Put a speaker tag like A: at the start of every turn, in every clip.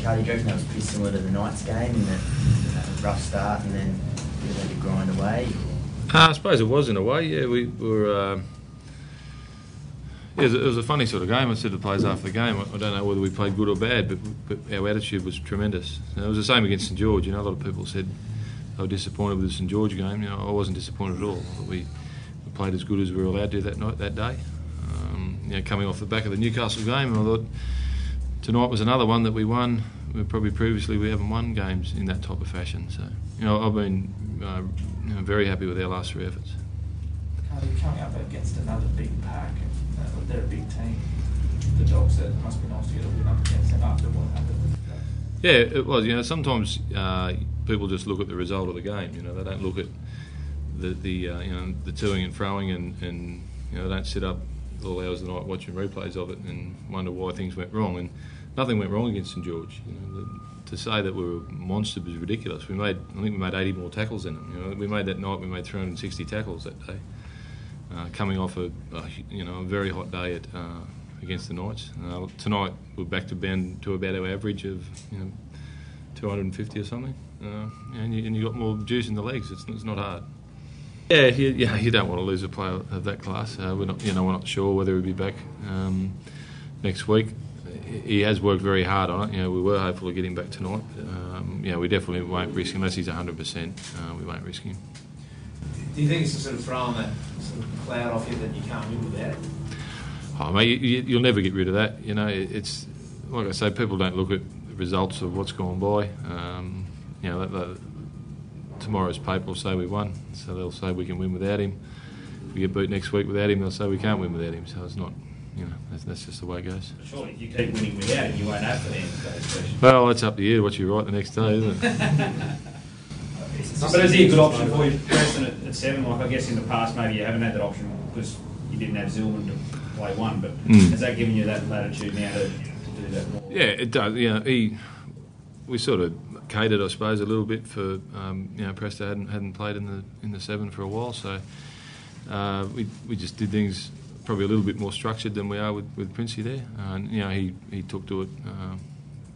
A: Cardi, do you reckon that was pretty similar to the Knights game in that rough start and then you had to grind away?
B: I suppose it was in a way. Yeah, we were. It was a funny sort of game. I said to the players after the game, I don't know whether we played good or bad, but our attitude was tremendous. And it was the same against St George. You know, a lot of people said they were disappointed with the St George game. You know, I wasn't disappointed at all. We played as good as we were allowed to that day. You know, coming off the back of the Newcastle game, and I thought tonight was another one that we won. Probably previously we haven't won games in that type of fashion. So, you know, I've been very happy with our last three efforts.
C: Cardi, coming up against another big pack, and they're a big team. The Dogs, it must be nice to get a win up against them after what happened.
B: Yeah, it was. You know, sometimes people just look at the result of the game. You know, they don't look at the you know, the toing and froing, and you know, they don't sit up all hours of the night watching replays of it and wonder why things went wrong. And nothing went wrong against St George. You know, to say that we were a monster was ridiculous. I think we made 80 more tackles than them. You know, we made 360 tackles that day, coming off a very hot day against the Knights. Tonight we're back to about our average of 250 or something, and you got more juice in the legs. It's not hard. Yeah, you don't want to lose a player of that class. We're not sure whether he'll be back next week. He has worked very hard on it. You know, we were hopeful to get him back tonight. We definitely won't risk him unless he's 100%. We won't risk him.
C: Do you think it's sort of throwing that sort of cloud off you that you can't win without it?
B: Oh, mate, you'll never get rid of that. You know, it's like I say, people don't look at the results of what's gone by. Tomorrow's paper will say we won, so they'll say we can win without him. If we get beat next week without him, they'll say we can't win without him. So it's not, that's just the way it goes.
D: Surely if you keep winning without him, you won't have to answer those questions.
B: Well, it's up to you what you write the next day, isn't it?
D: But is he a good option for you, Preston, at 7? Like, I guess in the past maybe you haven't had that option because you didn't have Zillman to play one, but has that given you that latitude now to do that more? Yeah, it does. We sort of catered, I suppose, a little bit for Presto hadn't played in the 7 for a while, so we just did things probably a little bit more structured than we are with Princey there, and he took to it.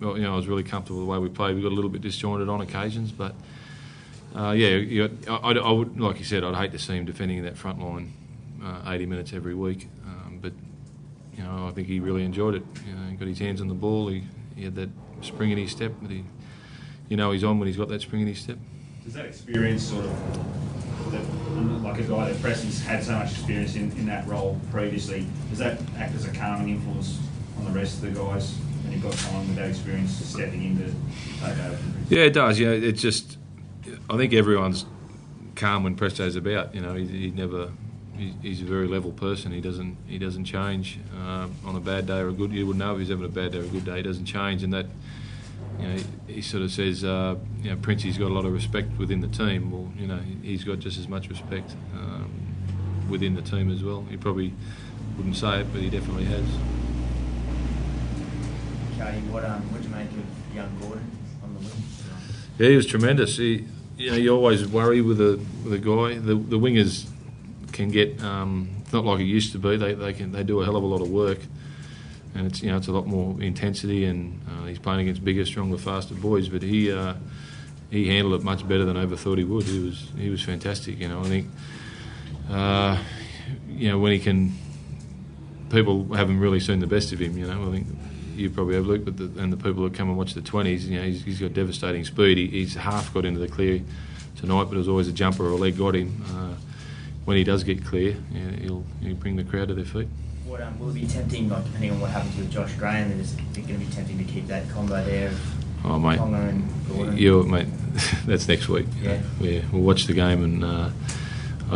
D: I was really comfortable with the way we played. We got a little bit disjointed on occasions, but I would, like you said, I'd hate to see him defending that front line 80 minutes every week, but I think he really enjoyed it. He got his hands on the ball. He had that spring in his step, but he's on when he's got that spring in his step. Does that experience sort of, like a guy that Preston's had so much experience in that role previously, does that act as a calming influence on the rest of the guys when you've got someone with that experience stepping in to take over?
B: Yeah, it does. It's just, I think everyone's calm when Presto's about. He's a very level person. He doesn't change on a bad day or a good. You would know if he's having a bad day or a good day. He doesn't change, and that he sort of says, Princey's got a lot of respect within the team. Well, he's got just as much respect within the team as well. He probably wouldn't say it, but he definitely has.
A: Cardi, what did you make of young Gordon on the wing?
B: Yeah, he was tremendous. You always worry with a guy. The wingers can get not like it used to be. They do a hell of a lot of work, and it's a lot more intensity. And he's playing against bigger, stronger, faster boys. But he handled it much better than I ever thought he would. He was fantastic. I think when he can, people haven't really seen the best of him. I think you probably have, Luke, and the people that come and watch the 20s. He's got devastating speed. He's half got into the clear tonight, but it was always a jumper or a leg got him. When he does get clear, he'll bring the crowd to their feet.
A: Will it be tempting, like depending on what happens with Josh Graham, is it going to be tempting to keep that combo there of Tonga and Gordon?
B: Mate, that's next week.
A: Yeah.
B: We'll watch the game, and I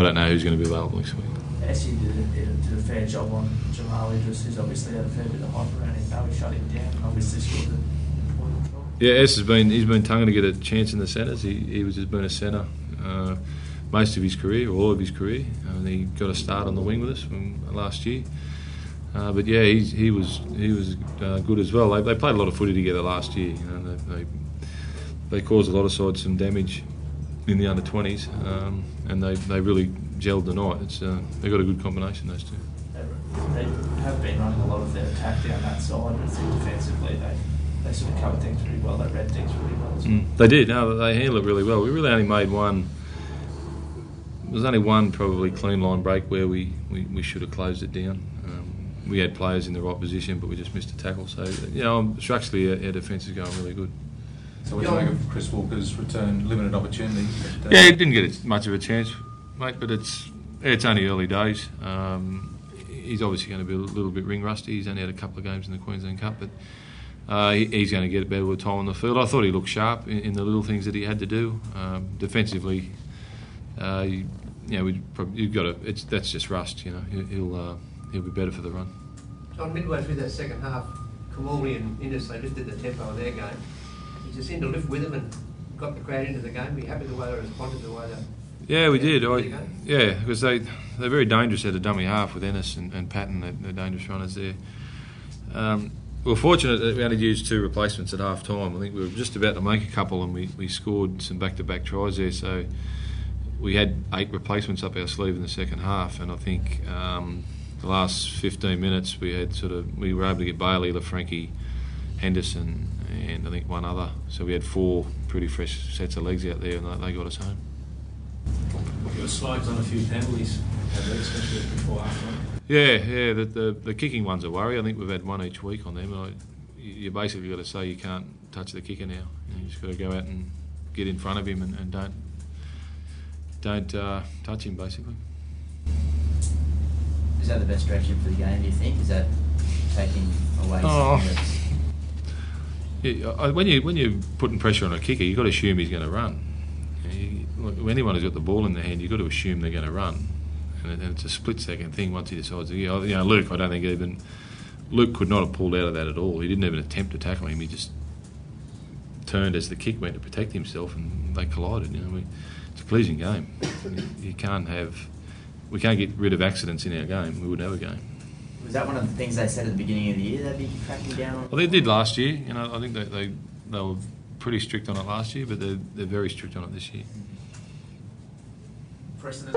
B: don't know who's going to be available next week.
C: Essie did a fair job on Jamal Idris, who's obviously had a fair bit of hype around him. Now we shut him down. Obviously scored the important goal.
B: Yeah, he's been tonguing to get a chance in the centres. He was just been a centre most of his career, or all of his career. He got a start on the wing with us from last year. But yeah, he was good as well. They played a lot of footy together last year. They caused a lot of sides some damage in the under-20s, and they really gelled tonight. They've got a good combination, those two.
C: They have been running a lot of their attack down that side, but defensively they sort of covered things really well. They read things really well as well.
B: They did. No, they handled it really well. We really only made one. There was only one probably clean line break where we should have closed it down. We had players in the right position, but we just missed a tackle. So, structurally our defence is going really good.
E: So what do you make of Chris Walker's return, limited opportunity?
B: Yeah, he didn't get much of a chance, mate, but it's only early days. He's obviously going to be a little bit ring rusty. He's only had a couple of games in the Queensland Cup, but he's going to get better with time on the field. I thought he looked sharp in the little things that he had to do. Defensively, you've got to. That's just rust. He'll be better for the run.
F: John, midway through that second half, Kamali and Innes, they lifted the tempo of their game. You just seemed to lift with them and got the crowd into the game. Were you happy the way they responded to the way they...
B: Yeah, we did. Because they're very dangerous at a dummy half with Ennis and Patton. They're dangerous runners there. We were fortunate that we only used 2 replacements at half time. I think we were just about to make a couple and we scored some back-to-back tries there. So we had 8 replacements up our sleeve in the second half, and I think the last 15 minutes we were able to get Bailey, LaFranchi, Henderson, and I think one other. So we had 4 pretty fresh sets of legs out there, and they got us home.
G: You were slugs on a few penalties, especially before after.
B: Yeah. The kicking one's a worry. I think we've had 1 each week on them. You basically got to say you can't touch the kicker now. You just got to go out and get in front of him and don't touch him, basically.
A: Is that the best direction for the game, do you think? Is that taking away something that's...
B: Yeah, when you're putting pressure on a kicker, you've got to assume he's going to run. Anyone who's got the ball in their hand, you've got to assume they're going to run. And it's a split-second thing once he decides to... Luke, I don't think even... Luke could not have pulled out of that at all. He didn't even attempt to tackle him. He just turned as the kick went to protect himself, and they collided. It's a pleasing game. You can't have... We can't get rid of accidents in our game. We wouldn't have a game.
A: Was that one of the things they said at the beginning of the year they'd be cracking down on?
B: Well, they did last year. I think they were pretty strict on it last year, but they're very strict on it this year.
C: Preston